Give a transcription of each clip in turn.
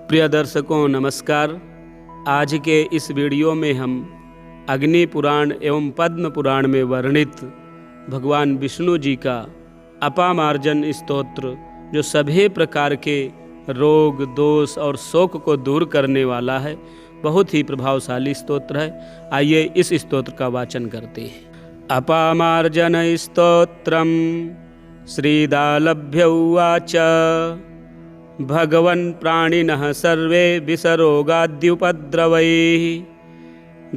प्रिय दर्शकों नमस्कार। आज के इस वीडियो में हम अग्नि पुराण एवं पद्म पुराण में वर्णित भगवान विष्णु जी का अपामार्जन स्तोत्र, जो सभी प्रकार के रोग दोष और शोक को दूर करने वाला है, बहुत ही प्रभावशाली स्तोत्र है। आइए इस स्तोत्र का वाचन करते हैं। अपामार्जन स्तोत्रम श्रीदालभ्य उवाच। भगवन् प्राणिनः सर्वे विषरोगाद्युपद्रवैः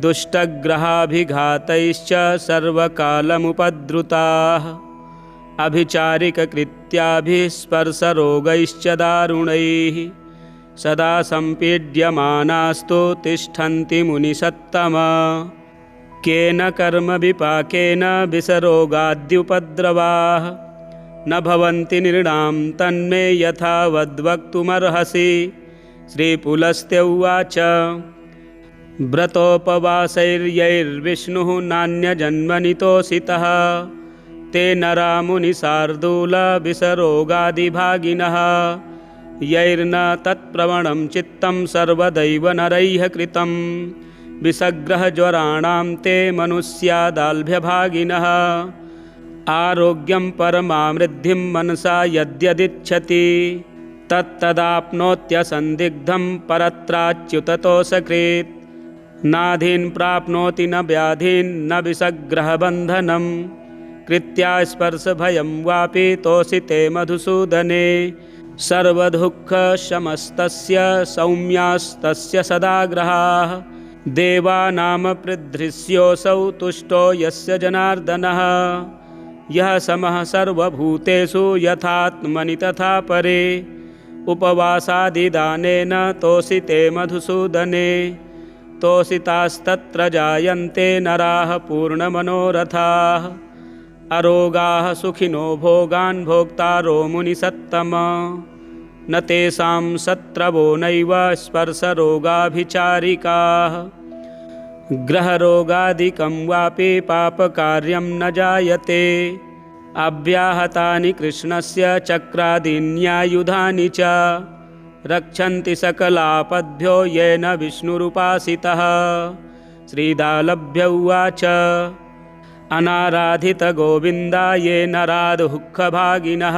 दुष्टग्रहाभिघातैश्च सर्वकालमुपद्रुताः अभिचारिककृत्याभिः स्पर्शरोगैश्च दारुणैः सदा सम्पीड्यमानास्तु तिष्ठन्ति मुनिसत्तमा। केन कर्मविपाकेन विषरोगाद्युपद्रवाः न भवन्ति नृणां तन्मे यथा वद्वक्तुमर्हसि। श्रीपुलस्त्य व्रतोपवासैर्यैर्विष्णुः नान्यजन्मनितोषितः ते नरा मुनिशार्दूलविषरोगादिभागिनः यैर्न तत्प्रवणं चित्तं सर्वदैव नरैः कृतं विषग्रहज्वराणां ते मनुष्यादाल्भ्यभागिनः। आरोग्यं परमामृद्धिं मनसा यद्यदिच्छति तत्तदाप्नोत्यसन्दिग्धं परत्राच्युततो सकृत्। नाधीन् प्राप्नोति न व्याधीन् न विषग्रहबन्धनं कृत्या स्पर्शभयं वापि तोषिते मधुसूदने। सर्वदुःखशमस्तस्य सौम्यास्तस्य सदाग्रहाः देवानामपृद्धृस्योऽसौ तुष्टो यस्य जनार्दनः। यः समः सर्वभूतेषु यथात्मनि तथा परे उपवासादिदानेन तोषिते मधुसूदने। तोषितास्तत्र जायन्ते नराः पूर्णमनोरथाः अरोगाः सुखिनो भोगान् भोक्तारो मुनिसत्तम। न तेषां शत्रवो नैव स्पर्शरोगाभिचारिकाः ग्रहरोगादिकं वापि पापकार्यं न जायते। अव्याहतानि कृष्णस्य चक्रादीन्यायुधानि च रक्षन्ति सकलापद्भ्यो येन विष्णुरुपासितः। श्रीदालभ्य उवाच। अनाराधितगोविन्दा ये नरा दुःखभागिनः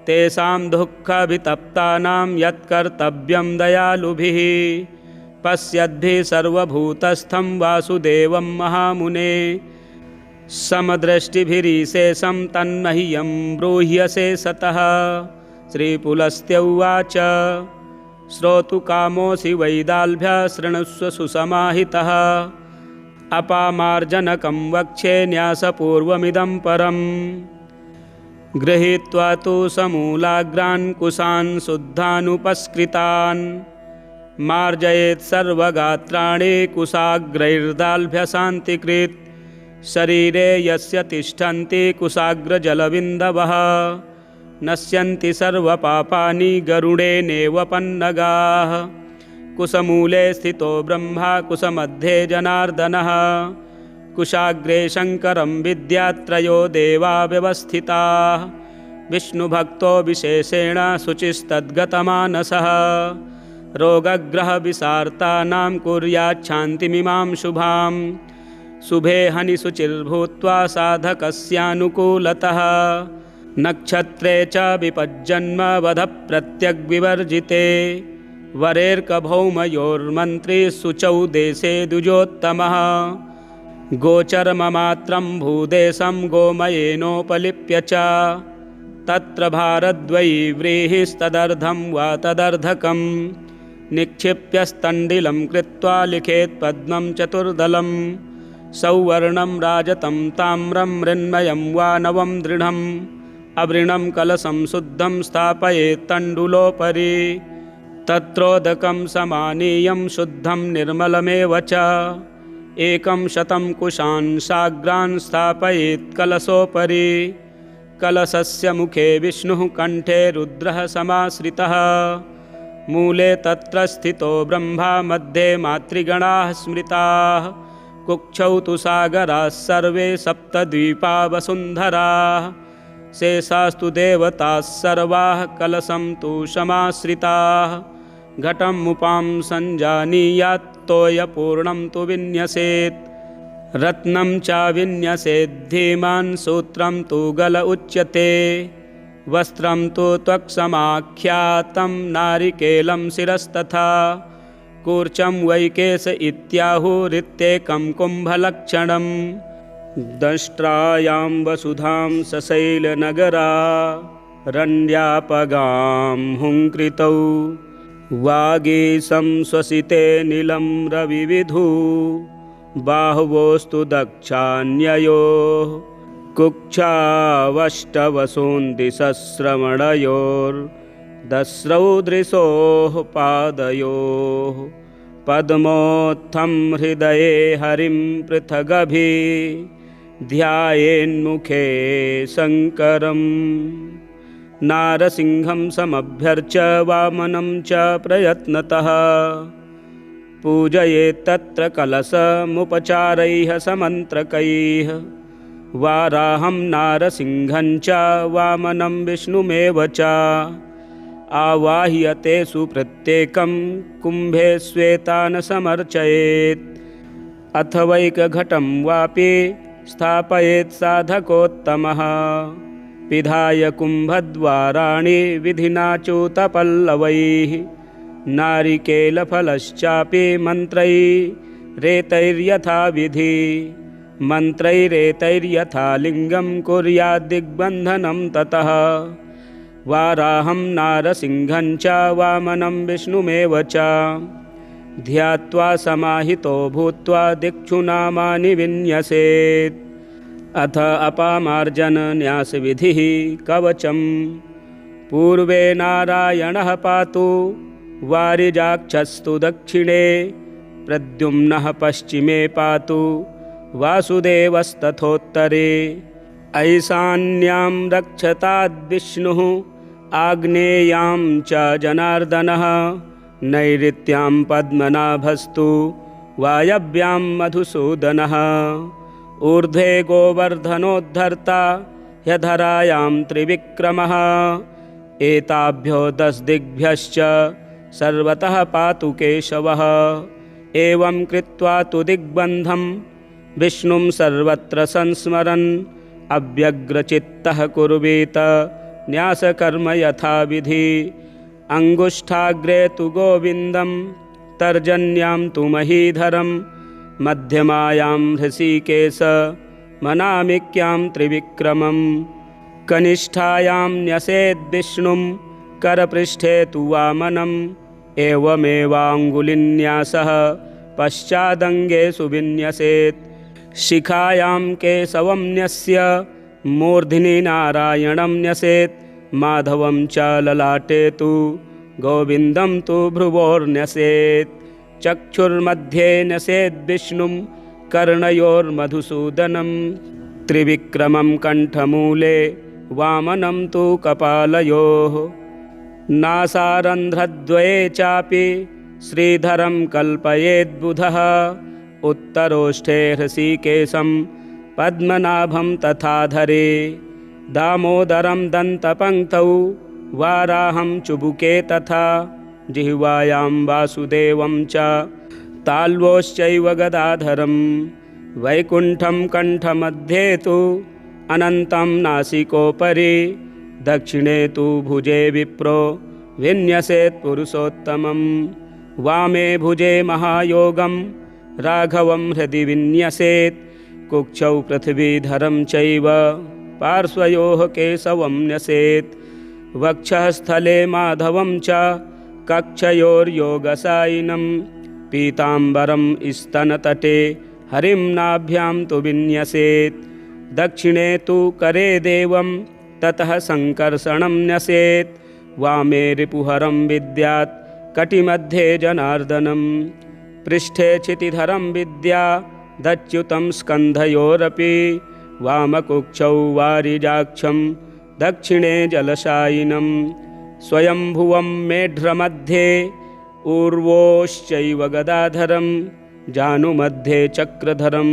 तेषां दुःखवितप्तानां यत्कर्तव्यं दयालुभिः पश्यद्भिः सर्वभूतस्थं वासुदेवं महामुने। समदृष्टिभिरीशेषं तन्मह्यं ब्रूह्यसे सतः। श्रीपुलस्त्य उवाच। श्रोतुकामोऽसि वैदाल्भ्य शृणुष्व सुसमाहितः। अपामार्जनकं वक्ष्ये न्यासपूर्वमिदं परम्। गृहीत्वा तु समूलाग्रान् कुशान् शुद्धानुपस्कृतान् मार्जयेत् सर्वगात्राणि कुशाग्रैर्दाल्भ्यशान्तिकृत्। शरीरे यस्य तिष्ठन्ति कुशाग्रजलबिन्दवः नश्यन्ति सर्वपापानि गरुडेनेव पन्नगाः। कुशमूले स्थितो ब्रह्मा कुशमध्ये जनार्दनः कुशाग्रे शङ्करं विद्यात्रयो देवा व्यवस्थिताः। विष्णुभक्तो विशेषेण शुचिस्तद्गतमानसः रोगग्रहविशार्तानां कुर्याच्छान्तिमिमां शुभां। शुभे हनि शुचिर्भूत्वा साधकस्यानुकूलतः नक्षत्रे च विपज्जन्म वधप्रत्यग्विवर्जिते। वरेर्कभौमयोर्मन्त्री शुचौ देशे द्विजोत्तमः गोचरममात्रं भूदेशं गोमयेनोपलिप्य च तत्र भारद्वयी व्रीहिस्तदर्धं वा तदर्धकं निक्षिप्यस्तण्डिलं कृत्वा लिखेत् पद्मं चतुर्दलं। सौवर्णं राजतं ताम्रं मृण्मयं वा नवं दृढम् अवृणं कलशं शुद्धं स्थापयेत् तण्डुलोपरि। तत्रोदकं समानीयं शुद्धं निर्मलमेव च। 100 कुशान् साग्रान् स्थापयेत् कलशोपरि। कलशस्य मुखे विष्णुः कंठे रुद्रः समाश्रितः। मूले तत्र स्थितो ब्रह्मा मध्ये मातृगणाः स्मृताः। कुक्षौ तु सागराः सर्वे सप्तद्वीपा वसुन्धराः। शेषास्तु देवताः सर्वाः कलशं तु समाश्रिताः। घटमुपां सञ्जानीयात् तोयपूर्णं तु विन्यसेत् रत्नं च विन्यसेत् धीमान् सूत्रं तु गल उच्यते वस्त्रं तु त्वक्समाख्यातं नारिकेलं शिरस्तथा कूर्चं वैकेश इत्याहुरित्येकं कुम्भलक्षणं दष्ट्रायां वसुधां सशैलनगरारण्यापगां हुङ्कृतौ वागीशं श्वसिते नीलं रविविधु बाहुवोस्तु दक्षान्ययोः कुक्षावष्टवसुन्दिसस्रमणयोर्दस्रौ पादयोः पद्मोत्थं हृदये हरिं पृथगभि ध्यायेन्मुखे शङ्करम् नारसिंहं समभ्यर्च्य वामनं च प्रयत्नतः पूजयेत्तत्र कलशमुपचारैः समन्त्रकैः वाराहं नारसिंहं च वामनं विष्णुमेव च आवाह्यतेषु प्रत्येकं कुम्भे श्वेतान् समर्चयेत् अथवैकघटं वापि स्थापयेत् साधकोत्तमः पिधाय कुम्भद्वाराणि विधिना च्यूतपल्लवैः नारिकेलफलश्चापि मन्त्रैरेतैर्यथा विधि मन्त्रैरेतैर्यथा लिङ्गं कुर्याद्दिग्बन्धनं ततः वाराहं नारसिंहं च वामनं विष्णुमेव च ध्यात्वा समाहितो भूत्वा दिक्षु नामानि विन्यसेत् अथ अपामार्जनन्यासविधिः कवचं पूर्वे नारायणः पातु वारिजाक्षस्तु दक्षिणे प्रद्युम्नः पश्चिमे पातु वासुदेवस्तथोत्तरे ऐशान्यां रक्षताद्विष्णुः आग्नेयां च जनार्दनः नैऋत्यां पद्मनाभस्तु वायव्यां मधुसूदनः ऊर्ध्वे गोवर्धनोद्धर्ता ह्यधरायां त्रिविक्रमः एताभ्यो 10 दिग्भ्यश्च सर्वतः पातु केशवः एवं कृत्वा तु दिग्बन्धं विष्णुं सर्वत्र संस्मरन् अव्यग्रचित्तः कुर्वीत न्यासकर्म यथाविधि अङ्गुष्ठाग्रे तु गोविन्दं तर्जन्यां तु महीधरं मध्यमायां हृषीकेश मनामिक्यां त्रिविक्रमं कनिष्ठायां न्यसेद्विष्णुं करपृष्ठे तु वामनम् एवमेवाङ्गुलिन्यासः पश्चादङ्गेषु विन्यसेत् शिखायां केशवं न्यस्य मूर्ध्नि नारायणं न्यसेत् माधवं च ललाटे तु गोविन्दं तु भ्रुवोर्न्यसेत् चक्षुर्मध्ये न्यसेद्विष्णुं कर्णयोर्मधुसूदनं त्रिविक्रमं कण्ठमूले वामनं तु कपालयोः नासारन्ध्रद्वये चापि श्रीधरं कल्पयेद्बुधः उत्तरोष्ठे हृषीकेशं पद्मनाभं तथाधरे दामोदरं दन्तपङ्क्तौ वाराहं चुबुके तथा जिह्वायां वासुदेवं च ताल्वोश्चैव गदाधरं वैकुण्ठं कण्ठमध्ये तु अनन्तं नासिकोपरि दक्षिणे तु भुजे विप्रो विन्यसेत् पुरुषोत्तमं वामे भुजे महायोगं राघवं हृदि विन्यसेत् कुक्षौ पृथ्वीधरं चैव पार्श्वयोः केशवं न्यसेत् वक्षःस्थले माधवं च कक्षयोर्योगसायिनं पीताम्बरं स्तनतटे हरिं नाभ्यां तु विन्यसेत् दक्षिणे तु करे देवं ततः सङ्कर्षणं न्यसेत् वामे रिपुहरं विद्यात् कटिमध्ये जनार्दनं पृष्ठे क्षितिधरं विद्यादच्युतं स्कन्धयोरपि वामकुक्षौ वारिजाक्षं दक्षिणे जलशायिनं स्वयंभुवं मेढ्रमध्ये ऊर्वोश्चैव गदाधरं जानुमध्ये चक्रधरं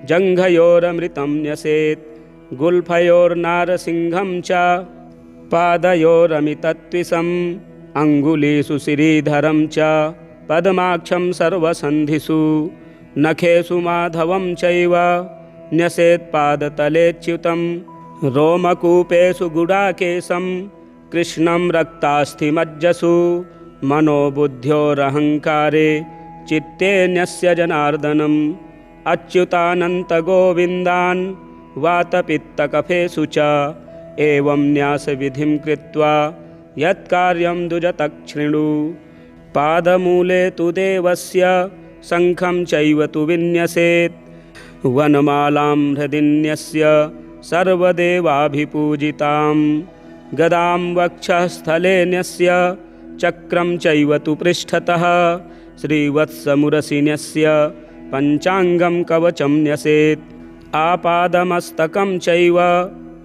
जङ्घयोरमृतं न्यसेत् गुल्फयोर्नारसिंहं च पादयोरमितत्विषं अङ्गुलीषु श्रीधरं च पद्माक्षं सर्वसन्धिषु नखेषु माधवं चैव न्यसेत्पादतलेच्युतं रोमकूपेषु गुडाकेशं कृष्णं रक्तास्थिमज्जसु मनोबुद्ध्योरहङ्कारे चित्ते न्यस्य जनार्दनम् अच्युतानन्तगोविन्दान् वातपित्तकफेषु च एवं न्यासविधिं कृत्वा यत्कार्यं दुजतक्षृणु पादमूले तु देवस्य शङ्खं चैव तु विन्यसेत् वनमालां हृदिन्यस्य सर्वदेवाभिपूजितां गदां वक्षःस्थले न्यस्य चक्रं चैव तु पृष्ठतः श्रीवत्समुरसिन्यस्य पञ्चाङ्गं कवचं न्यसेत् आपादमस्तकं चैव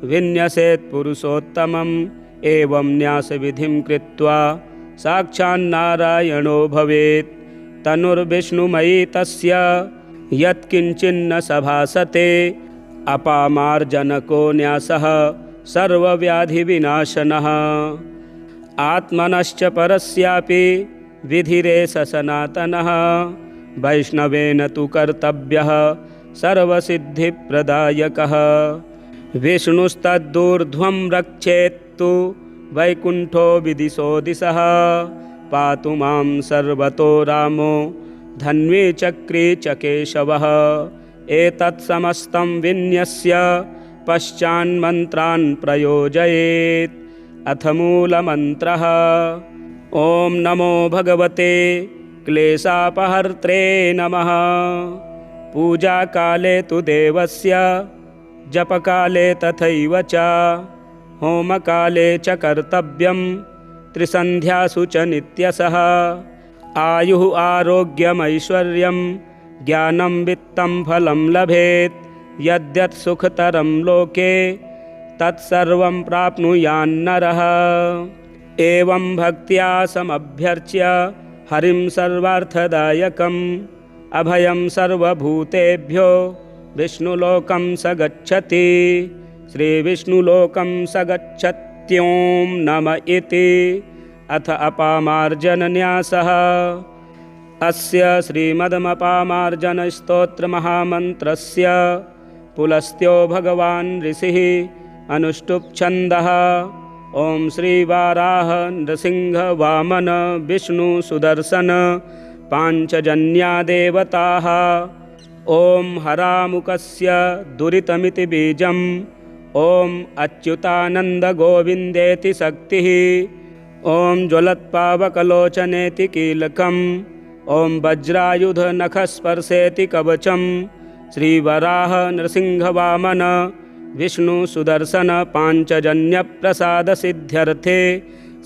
विन्यसेत् पुरुषोत्तमम् एवं न्यासविधिं कृत्वा साक्षान्नारायणो भवेत् तनुर्विष्णुमयी तस्य यत्किञ्चिन्न सभासते अपामार्जनको न्यासः सर्वव्याधिविनाशनः आत्मनश्च परस्यापि विधिरेष सनातनः वैष्णवेन तु कर्तव्यः सर्वसिद्धिप्रदायकः विष्णुस्तद्दूर्ध्वं रक्षेत्तु वैकुण्ठो विदिशो दिशः पातु मां सर्वतो रामो धन्वी चक्री च केशवः एतत् समस्तं विन्यस्य पश्चान्मन्त्रान् प्रयोजयेत् अथ मूलमन्त्रः ॐ नमो भगवते क्लेशापहर्त्रे नमः। पूजाकाले तु देवस्य जपकाले तथैव च होमकाले च कर्तव्यं त्रिसन्ध्यासु च नित्यशः आयुः आरोग्यमैश्वर्यं ज्ञानं वित्तं फलं लभेत् यद्यत् सुखतरं लोके तत्सर्वं प्राप्नुयान्नरः एवं भक्त्या समभ्यर्च्य हरिं सर्वार्थदायकम् अभयं सर्वभूतेभ्यो विष्णुलोकं स गच्छति श्रीविष्णुलोकं स गच्छत्यों नम इति। अथ अपामार्जनन्यासः अस्य श्रीमदमपामार्जनस्तोत्रमहामन्त्रस्य पुलस्त्यो भगवान् ऋषिः अनुष्टुप् छन्दः ॐ श्रीवाराह नृसिंह वामन विष्णु सुदर्शन पाञ्चजन्या देवताः ॐ हरामुकस्य दुरितमिति बीजम् ॐ अच्युतानन्दगोविन्देति शक्तिः ॐ ज्वलत्पावकलोचनेति कीलकम् ॐ वज्रायुधनखस्पर्शेति कवचं श्रीवराह नृसिंहवामन विष्णु सुदर्शन पाञ्चजन्यप्रसादसिद्ध्यर्थे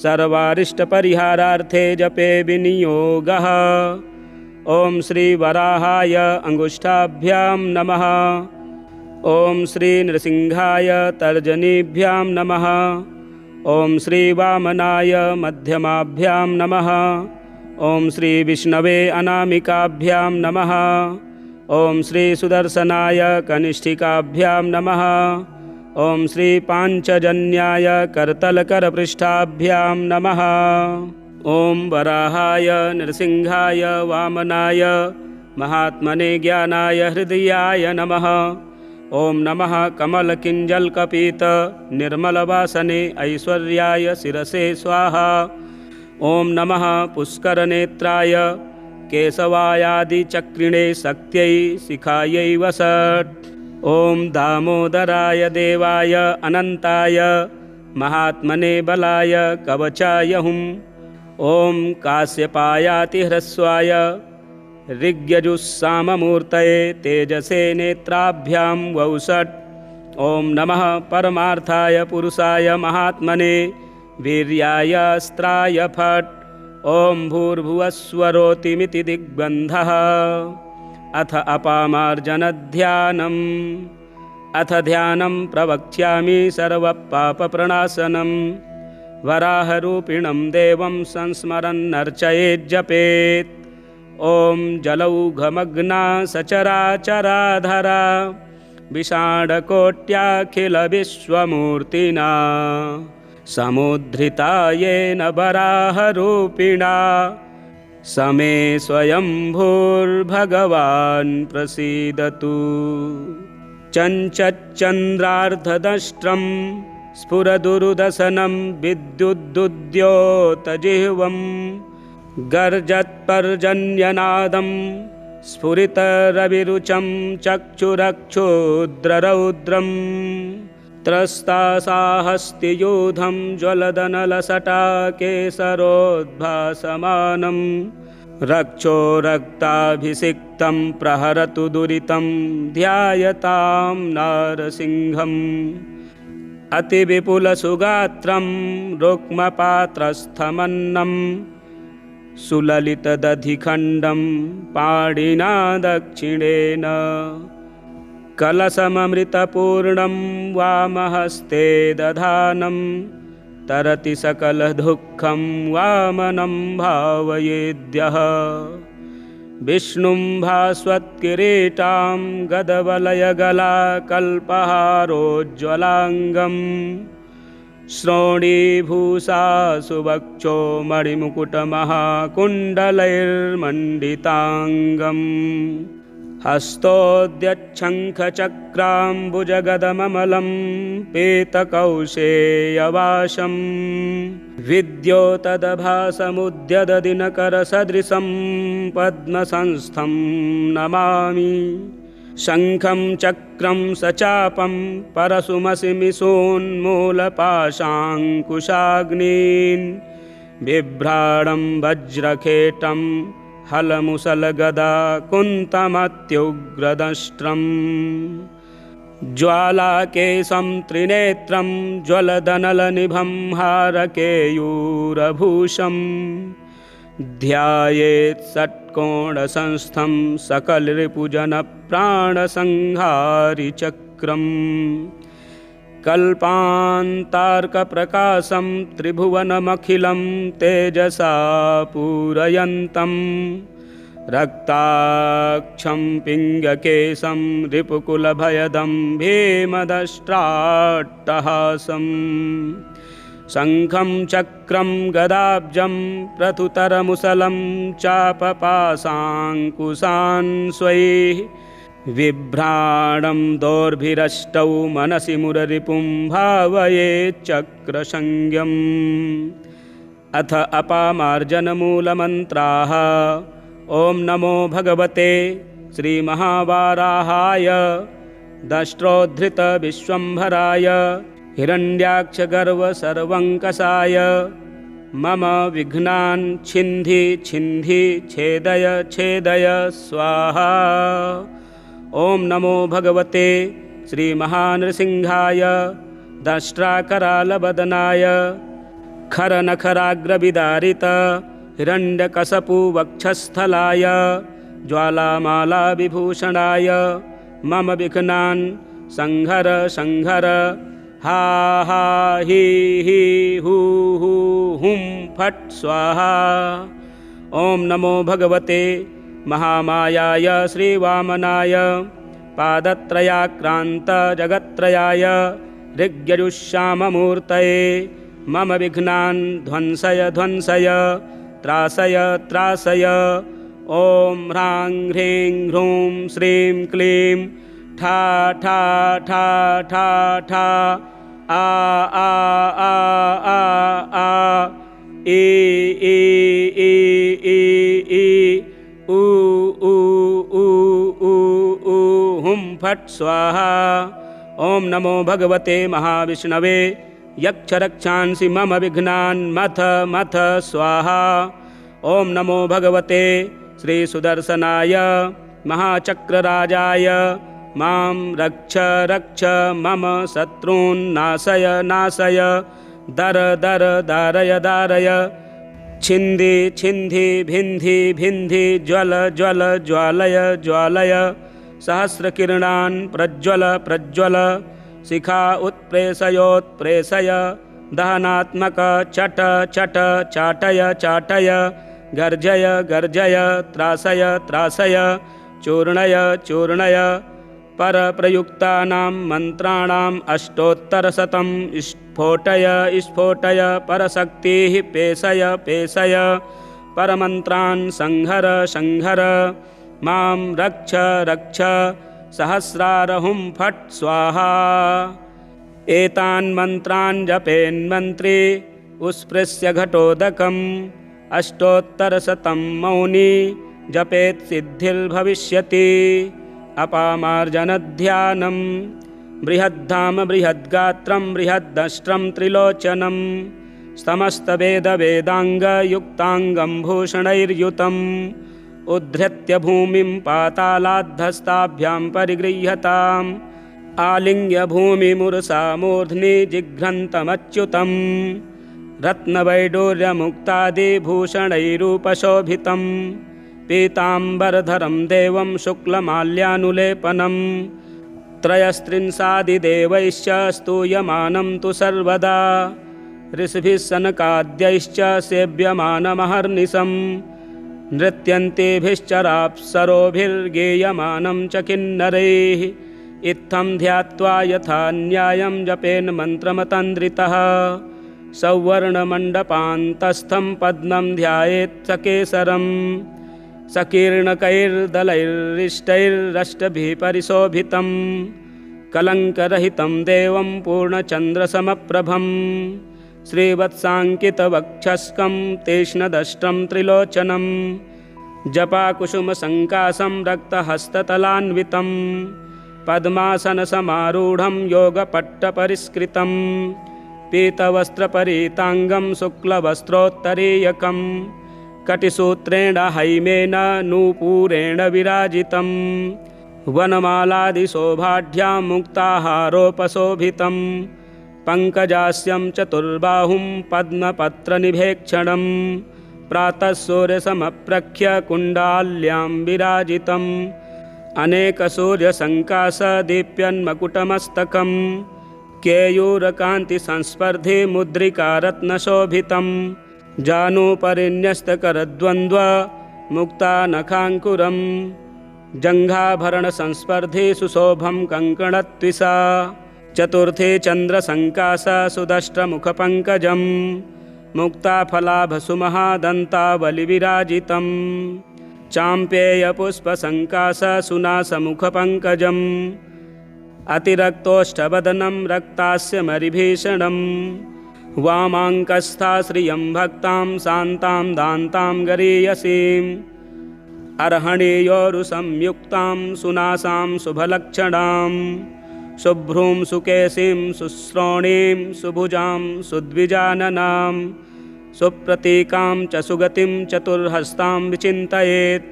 सर्वारिष्टपरिहारार्थे जपे विनियोगः। ॐ श्रीवराहाय अंगुष्ठाभ्यां नमः। ॐ श्रीनृसिंहाय तर्जनीभ्यां नमः। ॐ श्रीवामनाय मध्यमाभ्यां नमः। ॐ श्रीविष्णवे अनामिकाभ्यां नमः। ॐ श्रीसुदर्शनाय कनिष्ठिकाभ्यां नमः। ॐ श्रीपाञ्चजन्याय करतलकरपृष्ठाभ्यां नमः। ॐ वराहाय नृसिंहाय वामनाय महात्मने ज्ञानाय हृदयाय नमः। ॐ नमः कमलकिञ्जल्कपीत निर्मलवासने ऐश्वर्याय शिरसे स्वाहा। ॐ नमः पुष्करनेत्राय केशवायादिचक्रिणे शक्त्यै शिखायै वसट्। ॐ दामोदराय देवाय अनन्ताय महात्मने बलाय कवचाय हुम्। ॐ काश्यपायातिह्रस्वाय ऋग्यजुस्साममूर्तये तेजसे नेत्राभ्यां वौषट्। ॐ नमः परमार्थाय पुरुषाय महात्मने वीर्याय अस्त्राय फट्। ॐ भूर्भुवस्वरोतिमिति दिग्बन्धः। अथ अपामार्जनध्यानम्। अथ ध्यानं प्रवक्ष्यामि सर्वपापप्रणाशनं वराहरूपिणं देवं संस्मरन्नर्चयेज्जपेत्। ॐ जलौघमग्ना सचराचराधरा विषाणकोट्याखिलविश्वमूर्तिना समुद्धृता येन वराहरूपिणा समे स्वयंभूर्भगवान् प्रसीदतु। चञ्चच्चन्द्रार्धदष्ट्रं स्फुरदुरुदशनं विद्युद्युद्योतजिह्वं गर्जत्पर्जन्यनादं स्फुरितरविरुचं चक्षुरक्षुद्ररौद्रं त्रस्तासाहस्तियूथं ज्वलदनलसटाकेसरोद्भासमानं रक्षोरक्ताभिषिक्तं प्रहरतु दुरितं ध्यायतां नारसिंहम्। अतिविपुलसुगात्रं रुक्मपात्रस्थमन्नं सुललितदधिखण्डं पाणिना दक्षिणेन कलशममृतपूर्णं वामहस्ते दधानं तरति सकलदुःखं वामनं भावयेद्यः। विष्णुं भास्वत्किरीटां गदवलयगलाकल्पहारोज्ज्वलाङ्गं श्रोणीभूषा सुवक्षो मणिमुकुटमहाकुण्डलैर्मण्डिताङ्गम् हस्तोद्यच्छङ्खचक्राम्बुजगदममलं पीतकौशेयवासं विद्योतदभासमुद्यददिनकरसदृशं पद्मसंस्थं नमामि। शङ्खं चक्रं सचापं परशुमसिमिषोन्मूलपाशाङ्कुशाग्नीन् बिभ्राणं वज्रखेटं हलमुसलगदा कुन्तमत्युग्रदष्ट्रम् ज्वालाकेशं त्रिनेत्रं ज्वलदनलनिभं हारकेयूरभूषं ध्यायेत् षट्कोणसंस्थं सकलरिपुजनप्राणसंहारिचक्रम् कल्पान्तार्कप्रकाशं त्रिभुवनमखिलं तेजसा पूरयन्तं रक्ताक्षं पिङ्गकेशं रिपुकुलभयदं भीमदष्ट्राट्टहासम् शङ्खं चक्रं गदाब्जं प्रथुतरमुसलं चापपाशाङ्कुशान् स्वैः बिभ्राणं दोर्भिरष्टौ मनसि मुररिपुं भावयेच्चक्रसंज्ञम्। अथ अपामार्जनमूलमन्त्राः। ॐ नमो भगवते श्रीमहावाराहाय दष्ट्रोद्धृतविश्वम्भराय हिरण्याक्षगर्वसर्वङ्कषाय मम विघ्नान् छिन्धि छिन्धि छेदय छेदय स्वाहा। ॐ नमो भगवते श्रीमहानृसिंहाय दष्ट्राकरालवदनाय खरनखराग्रविदारित हिरण्यकशपुवक्षस्थलाय ज्वालामालाविभूषणाय मम विघ्नान् संहर संहर। हा हा ही ही हू हू हुं फट् स्वाहा। ॐ नमो भगवते महामायाय श्रीवामनाय पादत्रयाक्रान्तजगत्त्रयाय ऋग्यजुश्याममूर्तये मम विघ्नान् ध्वंसय ध्वंसय त्रासय त्रासय। ॐ ह्रां ह्रीं ह्रूं श्रीं क्लीं ठा ठा ठा ठा ठा आ आ आ आ आ E E E E E ऊ ऊ ऊ ऊ ऊ हुं फट् स्वाहा। ॐ नमो भगवते महाविष्णवे यक्षरक्षांसि मम विघ्नान् मथ मथ स्वाहा। ॐ नमो भगवते श्रीसुदर्शनाय महाचक्रराजाय मां रक्ष रक्ष मम शत्रून् नाशय नाशय दर दर दारय दारय छिन्धि छिन्धि भिन्धि भिन्धि ज्वल ज्वल ज्वालय ज्वालय सहस्रकिरणान् प्रज्वल प्रज्वल शिखा उत्प्रेषयोत्प्रेषय दहनात्मक चट चट चाटय चाटय गर्जय गर्जय त्रासय त्रासय चूर्णय चूर्णय। परप्रयुक्तानां मन्त्राणाम् अष्टोत्तरशतम् स्फोटय स्फोटय परशक्तिः पेशय पेशय परमन्त्रान् संहर संहर मां रक्ष रक्ष सहस्रारहुं फट् स्वाहा। एतान् मन्त्रान् जपेन्मन्त्री उत्स्पृश्य घटोदकम् अष्टोत्तरशतं मौनी जपेत् सिद्धिर्भविष्यति। अपामार्जनध्यानं बृहद्धाम बृहद्गात्रं बृहद्दष्ट्रं त्रिलोचनं समस्तवेदवेदाङ्गयुक्ताङ्गं भूषणैर्युतम् उद्धृत्य भूमिं पातालाद्धस्ताभ्यां परिगृह्यताम् आलिङ्ग्य भूमिमुरसा मूर्ध्नि जिघ्रन्तमच्युतं रत्नवैडूर्यमुक्तादिभूषणैरूपशोभितं पीताम्बरधरं देवं शुक्लमाल्यानुलेपनं त्रयस्त्रिंशादिदेवैश्च स्तूयमानं तु सर्वदा ऋषिभिः सनकाद्यैश्च सेव्यमानमहर्निशं नृत्यन्तेभिश्चराप्सरोभिर्गेयमानं च किन्नरैः इत्थं ध्यात्वा यथा न्यायं जपेन मन्त्रमतन्द्रितः सौवर्णमण्डपान्तस्थं पद्मं ध्यायेत् सकेसरं सकीर्णकैर्दलैरिष्टैरष्टभिः परिशोभितं कलङ्करहितं देवं पूर्णचन्द्रसमप्रभं श्रीवत्साङ्कितवक्षस्कं तीक्ष्णदष्ट्रं त्रिलोचनं जपाकुसुमसङ्काशं रक्तहस्ततलान्वितं पद्मासनसमारूढं योगपट्टपरिष्कृतं पीतवस्त्रपरीताङ्गं शुक्लवस्त्रोत्तरीयकं कटिसूत्रेण हैमेन नूपुरेण विराजितं वनमालादिशोभाढ्या मुक्ताहारोपशोभितं पङ्कजास्यं चतुर्बाहुं पद्मपत्रनिभेक्षणं प्रातः सूर्यसमप्रख्य कुण्डाल्यां विराजितम् अनेकसूर्यसङ्काशदीप्यन्मकुटमस्तकं केयूरकान्तिसंस्पर्धे मुद्रिकारत्नशोभितं जानुपरिन्यस्तकरद्वन्द्वमुक्तानखाङ्कुरं जङ्घाभरणसंस्पर्धे सुशोभं कङ्कणत्विषा चतुर्थे चन्द्रसङ्काशा सुदष्ट्रमुखपङ्कजं मुक्ताफलाभसुमहादन्तावलिविराजितं चाम्पेयपुष्पसङ्काशसुनासमुखपङ्कजम् अतिरक्तोष्ठवदनं रक्तास्यमरिभीषणं वामाङ्कस्था श्रियं भक्तां शान्तां दान्तां गरीयसीम् अर्हणीयोरुसंयुक्तां सुनासां शुभलक्षणां शुभ्रूं सुकेशीं सुश्रोणीं सुभुजां सुद्विजाननां सुप्रतीकां च सुगतिं चतुर्हस्तां विचिन्तयेत्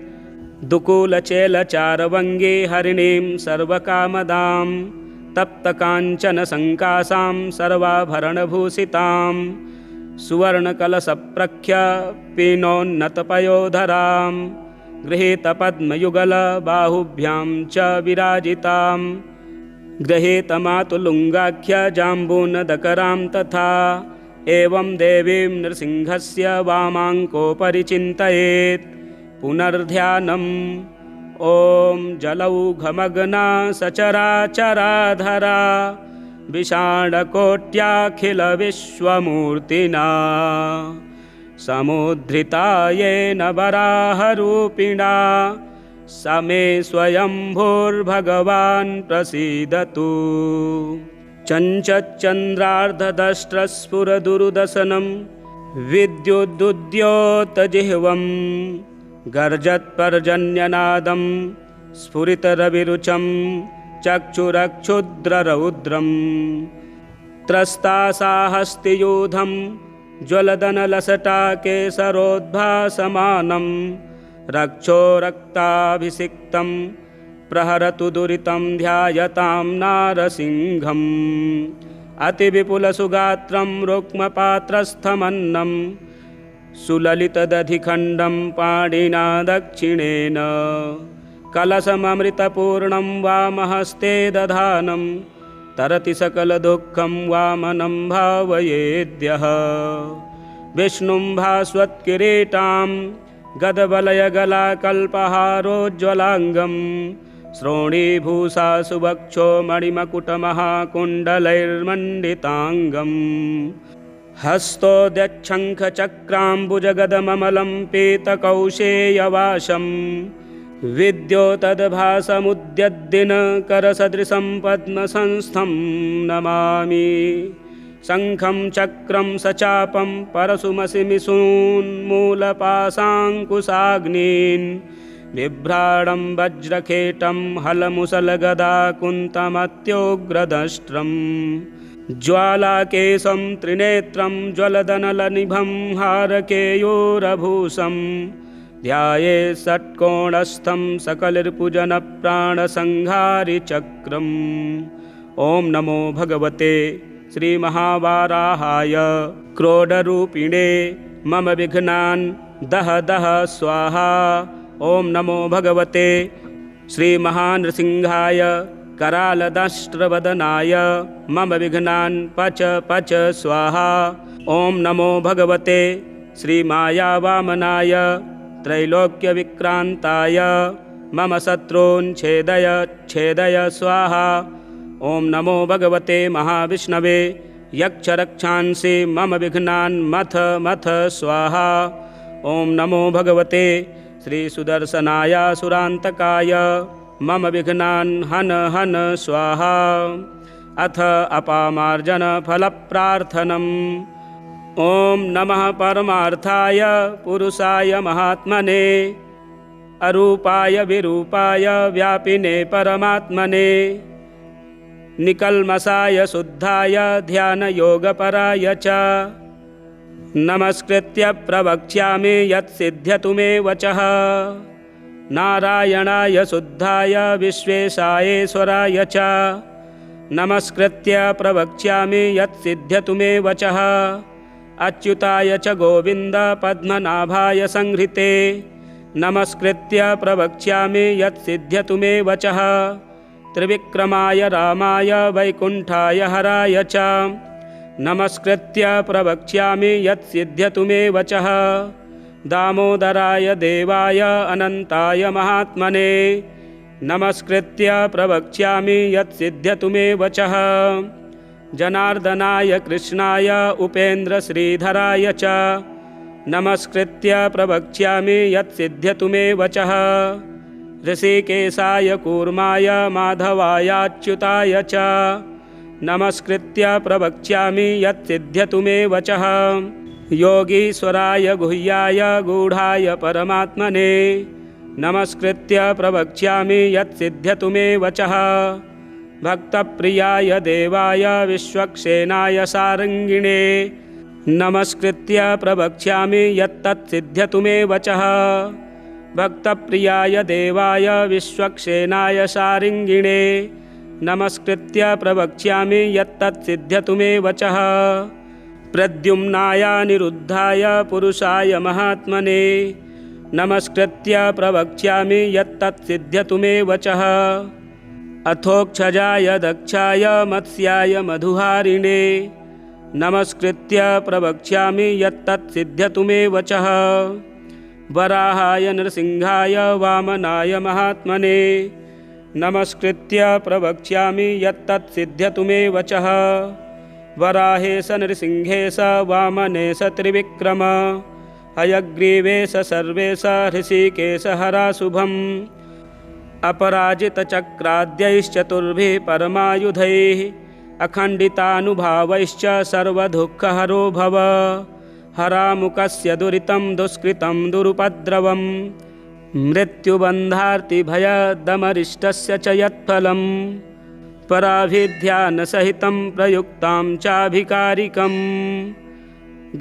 दुकूलचेलचारवङ्गे हरिणीं सर्वकामदां तप्तकाञ्चनसङ्काशां सर्वाभरणभूषितां सुवर्णकलशप्रख्य पीनोन्नतपयोधरां गृहीतपद्मयुगलबाहुभ्यां च विराजितां गृहीतमातुलुङ्गाख्य जाम्बूनदकरां तथा एवं देवीं नृसिंहस्य वामाङ्कोपरि चिन्तयेत् पुनर्ध्यानम् ॐ जलौघमग्ना सचराचराधरा विषाणकोट्याखिलविश्वमूर्तिना समुद्धृता येन वराहरूपिणा स मे स्वयंभूर्भगवान् प्रसीदतु। चञ्चच्चन्द्रार्धदष्ट्रस्फुरदुर्दशनं विद्युदुद्योतजिह्वं गर्जत्पर्जन्यनादं स्फुरितरविरुचं चक्षुरक्षुद्ररौद्रं त्रस्तासाहस्तियूधं ज्वलदनलसटाकेसरोद्भासमानं रक्षोरक्ताभिषिक्तं प्रहरतु दुरितं ध्यायतां नारसिंहम् अतिविपुलसुगात्रं रुक्मपात्रस्थमन्नं सुललितदधिखण्डं पाणिना दक्षिणेन कलशममृतपूर्णं वामहस्ते दधानं तरति सकलदुःखं वामनं भावयेद्यः विष्णुं भास्वत्किरीटां गदवलयगलाकल्पहारोज्ज्वलाङ्गं श्रोणीभूषा सुवक्षो मणिमकुटमहाकुण्डलैर्मण्डिताङ्गम् हस्तोद्यच्छङ्खचक्राम्बुजगदममलं पीतकौशेयवासं विद्योतद्भासमुद्यद्दिनकरसदृशं पद्मसंस्थं नमामि। शङ्खं चक्रं सचापं परशुमसिमिसून्मूलपाशाङ्कुशाग्नीन् बिभ्राडं वज्रखेटं हलमुसलगदाकुन्तमत्योग्रदष्ट्रं ज्वालाकेशं त्रिनेत्रं ज्वलदनलनिभं हारकेयोरभूषं ध्याये षट्कोणस्थं सकलरिपुजनप्राणसंहारिचक्रम्। ॐ नमो भगवते श्रीमहावाराहाय क्रोडरूपिणे मम विघ्नान् दह दह स्वाहा। ॐ नमो भगवते श्रीमहानृसिंहाय करालदष्ट्रवदनाय मम विघ्नान् पच पच स्वाहा। ॐ नमो भगवते श्रीमायावामनाय त्रैलोक्यविक्रान्ताय मम शत्रून् छेदय छेदय स्वाहा। ॐ नमो भगवते महाविष्णवे यक्षरक्षांसि मम विघ्नान् मथ मथ स्वाहा। ॐ नमो भगवते श्रीसुदर्शनाय सुरान्तकाय मम विघ्नान् हन हन स्वाहा। अथ अपामार्जनफलप्रार्थनम्। ॐ नमः परमार्थाय पुरुषाय महात्मने अरूपाय विरूपाय व्यापिने परमात्मने निकल्मषाय शुद्धाय ध्यानयोगपराय च नमस्कृत्य प्रवक्ष्यामि यत्सिद्ध्यतु मे वचः। नारायणाय शुद्धाय विश्वेशायेश्वराय च नमस्कृत्य प्रवक्ष्यामि यत्सिद्ध्यतु मे वचः। अच्युताय च गोविन्द पद्मनाभाय संहृते नमस्कृत्य प्रवक्ष्यामि यत्सिद्ध्यतु मे वचः। त्रिविक्रमाय रामाय वैकुण्ठाय हराय च नमस्कृत्य प्रवक्ष्यामि यत्सिद्ध्यतु मे वचः। दामोदराय देवाय अनन्ताय महात्मने नमस्कृत्य प्रवक्ष्यामि यत्सिद्ध्यतु मे वचः। जनार्दनाय कृष्णाय उपेन्द्रश्रीधराय च नमस्कृत्य प्रवक्ष्यामि यत्सिद्ध्यतु मे वचः। ऋषिकेशाय कूर्माय माधवायाच्युताय च नमस्कृत्य प्रवक्ष्यामि यत्सिद्ध्यतु मे वचः। योगीश्वराय गुह्याय गूढाय परमात्मने नमस्कृत्य प्रवक्ष्यामि यत्सिद्ध्यतु मे वचः। भक्तप्रियाय देवाय विश्वक्सेनाय सारङ्गिणे नमस्कृत्य प्रवक्ष्यामि यत्तत्सिद्ध्यतु मे वचः। भक्तप्रियाय देवाय विश्वक्सेनाय सारङ्गिणे नमस्कृत्य प्रवक्ष्यामि यत्तत्सिद्ध्यतु मे वचः। प्रद्युम्नाय निरुद्धाय पुरुषाय महात्मने नमस्कृत्य प्रवक्ष्यामि यत्तत्सिद्ध्यतु मे वचः। अथोक्षजाय दक्षाय मत्स्याय मधुहारिणे नमस्कृत्य प्रवक्ष्यामि यत्तत्सिद्ध्यतु मे वचः। वराहाय नृसिंहाय वामनाय महात्मने नमस्कृत्य प्रवक्ष्यामि यत्तत्सिद्ध्यतु मे वचः। वराहेश नृसिंहेश वामनेश त्रिविक्रम हयग्रीवेश सर्वेश ऋषिकेश हराशुभम्। अपराजितचक्राद्यैश्चतुर्भिः परमायुधैः अखण्डितानुभावैश्च सर्वदुःखहरो भव। हरामुखस्य दुरितं दुष्कृतं दुरुपद्रवं मृत्युबन्धार्तिभयदमरिष्टस्य च यत्फलं पराभिध्यानसहितं प्रयुक्तां चाभिकारिकं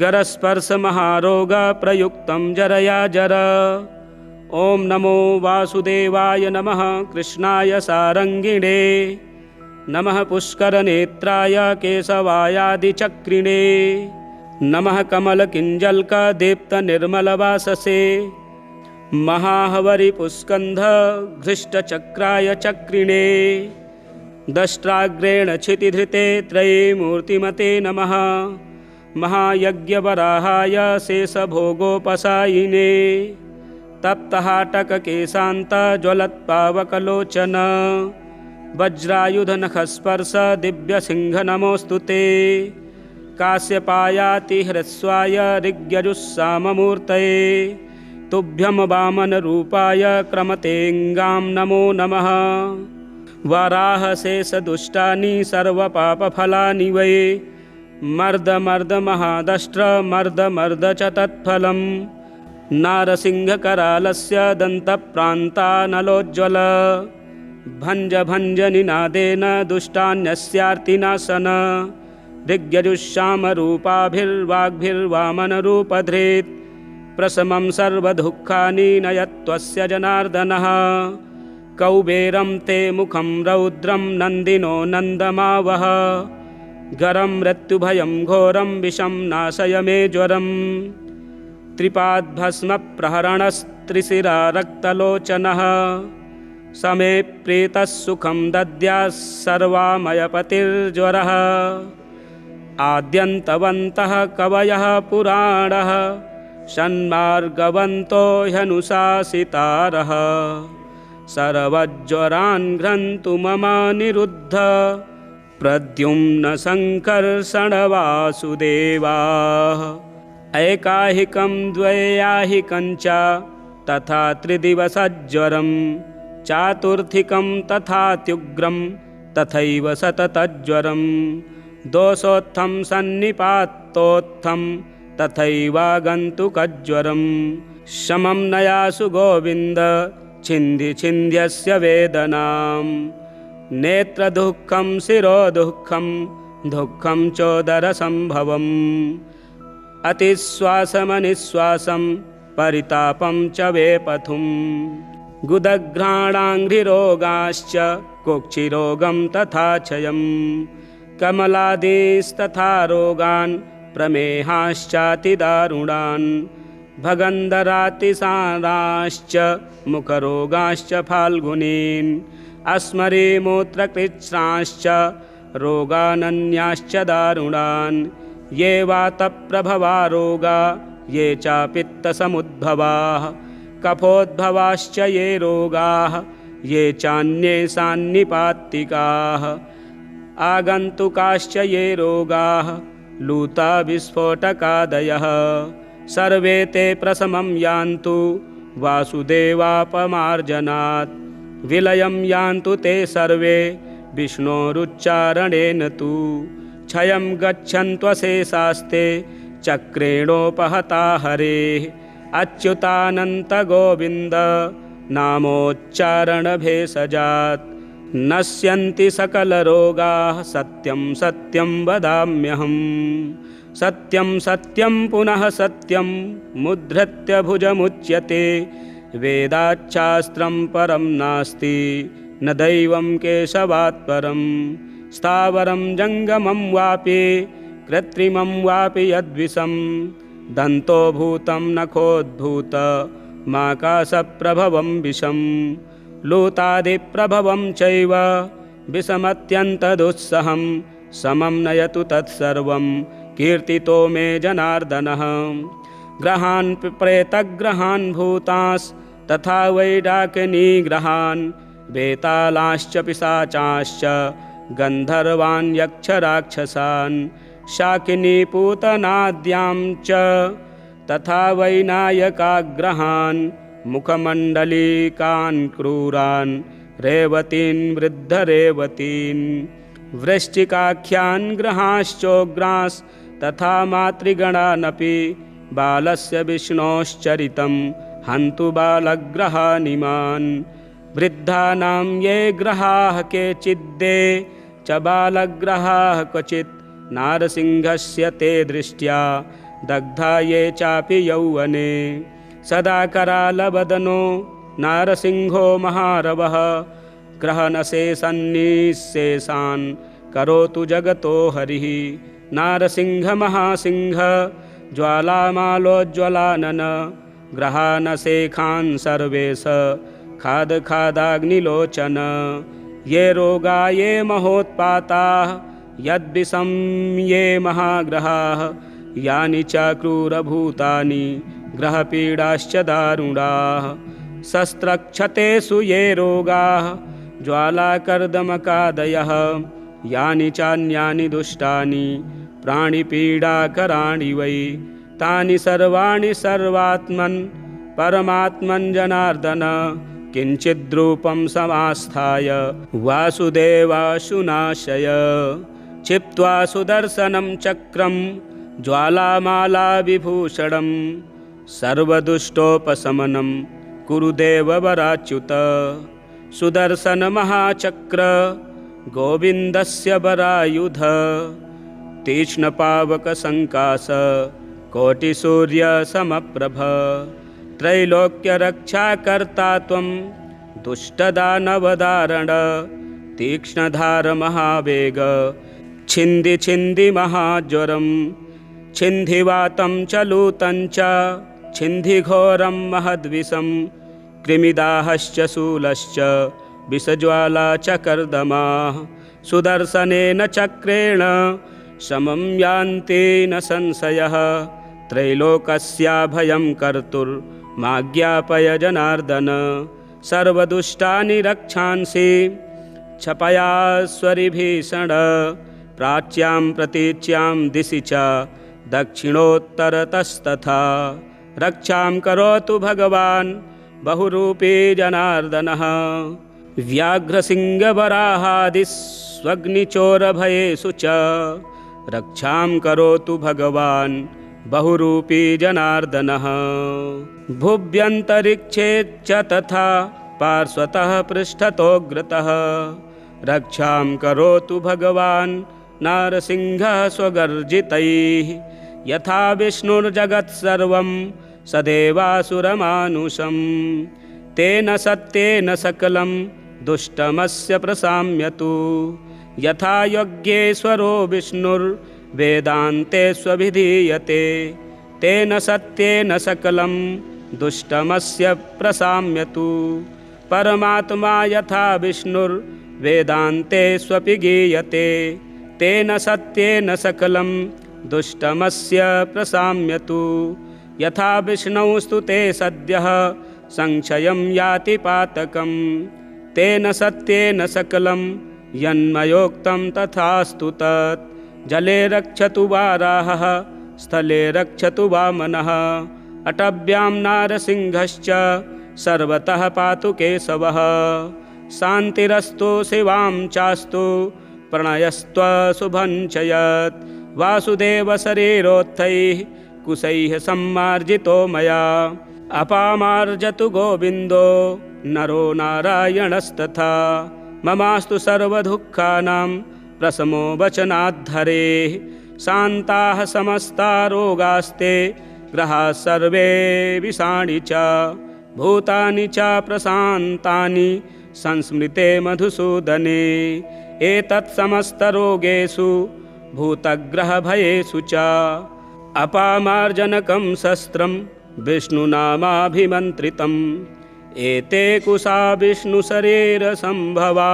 गरस्पर्शमहारोगप्रयुक्तं जरया जर। ॐ नमो वासुदेवाय नमः कृष्णाय सारङ्गिणे नमः पुष्करनेत्राय केशवायादिचक्रिणे नमः कमलकिञ्जल्कदीप्तनिर्मलवाससे महाहवरिपुष्कन्धघृष्टचक्राय चक्रिणे दष्ट्राग्रेण क्षितिधृते त्रयीमूर्तिमते नमः। महायज्ञवराहाय शेषभोगोपशायिने तप्तहाटककेशान्त ज्वलत्पावकलोचन वज्रायुधनखस्पर्श दिव्यसिंह नमोऽस्तु ते काश्यपायाति हृस्वाय ऋग्यजुस्साममूर्तये तुभ्यं वामनरूपाय क्रमतेऽङ्गां नमो नमः वराहशेषदुष्टानि सर्वपापफलानि वै मर्द मर्द महादष्ट्र मर्द मर्द च तत्फलं नारसिंहकरालस्य दन्तप्रान्तानलोज्ज्वल भञ्ज भञ्ज निनादेन दुष्टान्यस्यार्तिनाशन ऋग्यजुष्यामरूपाभिर्वाग्भिर्वामनरूपधृत् प्रशमं सर्वदुःखानि नयत्वस्य जनार्दनः कौबेरं ते मुखं रौद्रं नन्दिनो नन्दमावह गरं मृत्युभयं घोरं विषं नाशय मे ज्वरम् त्रिपाद्भस्मप्रहरणस्त्रिशिरा रक्तलोचनः समे प्रीतः सुखं दद्यात् सर्वामयपतिर्ज्वरः आद्यन्तवन्तः कवयः पुराणः षण्मार्गवन्तो ह्यनुशासितारः सर्वज्वरान् घ्नन्तु ममानिरुद्ध प्रद्युम्न संकर्षणवासुदेवाः ऐकाहिकं द्वैयाहिकं च तथा त्रिदिवसज्वरं चातुर्थिकं तथात्युग्रं तथैव सततज्वरं दोषोत्थं सन्निपातोत्थं तथैवागन्तुकज्वरं शमं नयासु गोविन्द छिन्धि छिन्ध्यस्य वेदनां नेत्रदुःखं शिरोदुःखं दुःखं चोदरसम्भवम् अतिश्वासमनिश्वासं परितापं च वेपथुं गुदघ्राणाङ्घ्रिरोगाश्च कुक्षिरोगं तथा क्षयं कमलादिस्तथा रोगान् प्रमेहाश्चातिदारुणान् भगन्धरातिसाराश्च मुखरोगाश्च फाल्गुनीन् अस्मरीमूत्रकृच्छ्राश्च रोगानन्याश्च दारुणान् ये वातप्रभवा रोगा ये च पित्तसमुद्भवाः कफोद्भवाश्च ये रोगाः ये चान्ये सान्निपातिकाः आगन्तुकाश्च ये रोगाः लूताविस्फोटकादयः सर्वे ते प्रशमं यान्तु वासुदेवापमार्जनात् विलयं यान्तु ते सर्वे विष्णोरुच्चारणेन तु क्षयं गच्छन्त्वशेषास्ते चक्रेणोपहता हरेः अच्युतानन्तगोविन्द नामोच्चारणभेषजात् नश्यन्ति सकलरोगाः सत्यं सत्यं वदाम्यहम् सत्यं सत्यं पुनः सत्यं मुद्धृत्य भुजमुच्यते वेदाच्छास्त्रं परं नास्ति न दैवं केशवात् परं स्थावरं जङ्गमं वापि कृत्रिमं वापि यद्विषं दन्तोभूतं नखोद्भूत माकाशप्रभवं विषं लूतादिप्रभवं चैव विषमत्यन्तदुस्सहं समं नयतु तत्सर्वं कीर्तितो मे जनार्दनः ग्रहान् प्रेतग्रहान् भूतांस्तथा वैडाकिनीग्रहान् वेतालाश्च पिशाचाश्च गन्धर्वान् यक्षराक्षसान् शाकिनीपूतनाद्यां च तथा वैनायकाग्रहान् मुखमण्डलीकान् क्रूरान् रेवतीन् वृद्धरेवतीन् वृश्चिकाख्यान् ग्रहाश्चोग्रांस्तथा मातृगणानपि बालस्य विष्णोश्चरितं हन्तु बालग्रहानिमान् वृद्धानां ये ग्रहाः केचिद्दे च बालग्रहाः क्वचित् नारसिंहस्य ते दृष्ट्या दग्धा ये चापि यौवने सदा करालवदनो नारसिंहो महारवः ग्रहणशेषन्निःशेषान् करोतु जगतो हरिः नारसिंह महासिंह ज्वालामालोज्ज्वलानन ग्रहानशेखान् सर्वेश खाद खादाग्निलोचन ये रोगा ये महोत्पाताः यद्विषं ये महाग्रहाः यानि च क्रूरभूतानि ग्रहपीडाश्च दारुणाः शस्त्रक्षतेषु ये रोगाः ज्वालाकर्दमकादयः यानि चान्यानि दुष्टानि प्राणिपीडाकराणि वै तानि सर्वाणि सर्वात्मन् परमात्मन् जनार्दन किञ्चिद्रूपं समास्थाय वासुदेवाशुनाशय क्षिप्त्वा सुदर्शनं चक्रं ज्वालामालाविभूषणं सर्वदुष्टोपशमनं कुरु देववराच्युत सुदर्शनमहाचक्र गोविन्दस्य वरायुध तीक्ष्णपावकसङ्काश कोटिसूर्यसमप्रभ त्रैलोक्यरक्षाकर्ता त्वं दुष्टदानवदारण तीक्ष्णधारमहावेग छिन्दि छिन्दि महाज्वरं छिन्धिवातं च लूतं च छिन्धिघोरं महद्विषं कृमिदाहश्च शूलश्च विषज्वाला च कर्दमाः सुदर्शनेन चक्रेण समं यान्ति न संशयः त्रैलोकस्याभयं कर्तुर्माज्ञापय जनार्दन सर्वदुष्टानि रक्षांसि क्षपयास्वरिभीषण प्राच्यां प्रतीच्यां दिशि च दक्षिणोत्तरतस्तथा रक्षां करोतु भगवान् बहुरूपी जनार्दनः व्याघ्रसिंहवराहादिष्वग्निचोरभयेषु च रक्षां करोतु भगवान् बहुरूपी जनार्दनः भुव्यन्तरिक्षे च तथा पार्श्वतः पृष्ठतोऽग्रतः रक्षां करोतु भगवान् नारसिंहः स्वगर्जितैः यथा विष्णुर्जगत्सर्वं सदेवासुरमानुषं तेन सत्येन सकलं दुष्टमस्य प्रशाम्यतु यथा यज्ञेश्वरो विष्णुर्वेदान्ते स्वभिधीयते तेन सत्येन सकलं दुष्टमस्य प्रशाम्यतु परमात्मा यथा विष्णुर्वेदान्ते स्वपि गीयते तेन सत्येन सकलं दुष्टमस्य प्रशाम्यतु यथा विष्णौ स्तुते सद्यः संक्षयं याति पातकं तेन सत्येन सकलं यन्मयोक्तं तथास्तु तत् जले रक्षतु वाराहः स्थले रक्षतु वामनः अटव्यां नारसिंहश्च सर्वतः पातु केशवः शान्तिरस्तु शिवां चास्तु प्रणयस्त्वशुभं च यत् वासुदेवशरीरोत्थैः कुशैः सम्मार्जितो मया अपामार्जतु गोविन्दो नरो नारायणस्तथा ममास्तु सर्वदुःखानां प्रशमो वचनाद्धरेः शान्ताः समस्ता रोगास्ते ग्रहाः सर्वे विषाणि च भूतानि च प्रशान्तानि संस्मृते मधुसूदने एतत् समस्तरोगेषु भूतग्रहभयेषु च अपामार्जनकं शस्त्रं विष्णुनामाभिमन्त्रितम् एते कुशा विष्णुशरीरसम्भवा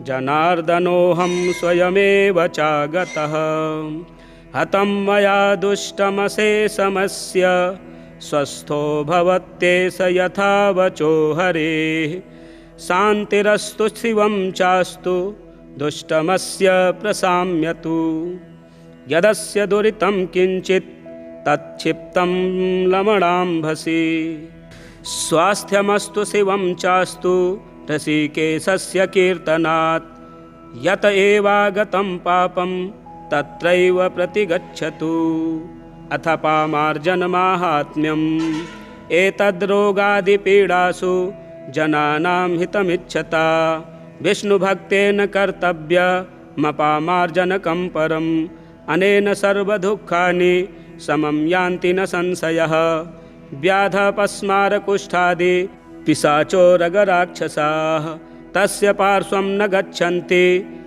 जनार्दनोऽहं स्वयमेव चागतः हतं मया दुष्टमशेषमस्य स्वस्थो भवत्येष यथा वचो हरेः शान्तिरस्तु शिवं चास्तु दुष्टमस्य प्रशाम्यतु यदस्य दुरितं किञ्चित् तच्छिप्तं लवणाम्भसि स्वास्थ्यमस्तु शिवं चास्तु ऋषिकेशस्य कीर्तनात् यत एवागतं पापं तत्रैव प्रतिगच्छतु अथ पामार्जनमाहात्म्यम् एतद्रोगादिपीडासु जनानां हितमिच्छता विष्णुभक्तेन कर्तव्यमपामार्जनकं परम् अनेन सर्वदुःखानि समं यान्ति न संशयः व्याधपस्मारकुष्ठादि पिशाचोरगराक्षसाः तस्य पार्श्वं न गच्छन्ति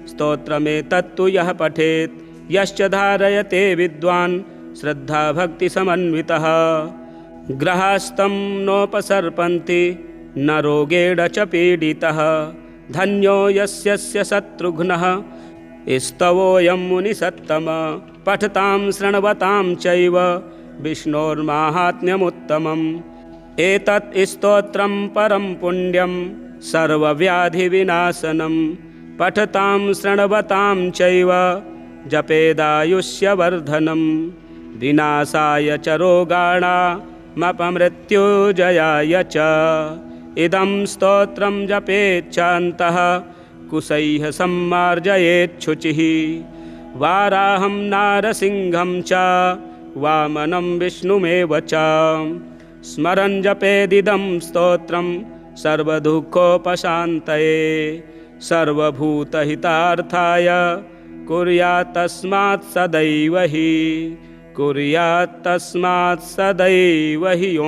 स्तोत्रमेतत्तु यः पठेत् यश्च धारयते विद्वान् श्रद्धाभक्तिसमन्वितः ग्रहास्तं नोपसर्पन्ति न रोगेण च पीडितः धन्यो यस्य शत्रुघ्नः स्तवोऽयं मुनिसत्तम पठतां शृण्वतां चैव विष्णोर्माहात्म्यमुत्तमम् एतत् स्तोत्रं परं पुण्यं सर्वव्याधिविनाशनं पठतां शृण्वतां चैव जपेदायुष्यवर्धनं विनाशाय च रोगाणामपमृत्युजयाय च इदं स्तोत्रं जपेच्छान्तः कुशैः सम्मार्जयेच्छुचिः वाराहं नारसिंहं च वामनं विष्णुमेव च स्मरन् जपेदिदं स्तोत्रं सर्वदुःखोपशान्तये सर्वभूतहितार्थाय कुर्यात् तस्मात् सदैव हि ॐ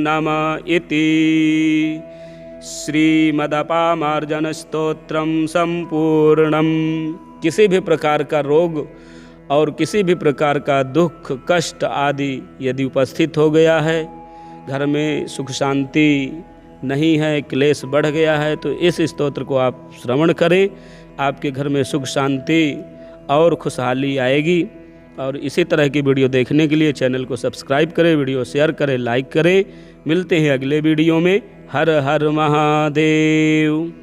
नमः इति श्रीमदपामार्जन स्तोत्रम संपूर्णम। किसी भी प्रकार का रोग और किसी भी प्रकार का दुख कष्ट आदि यदि उपस्थित हो गया है, घर में सुख शांति नहीं है, क्लेश बढ़ गया है, तो इस स्तोत्र को आप श्रवण करें। आपके घर में सुख शांति और खुशहाली आएगी। और इसी तरह की वीडियो देखने के लिए चैनल को सब्सक्राइब करें, वीडियो शेयर करें, लाइक करें। मिलते हैं अगले वीडियो में। हर हर महादेव।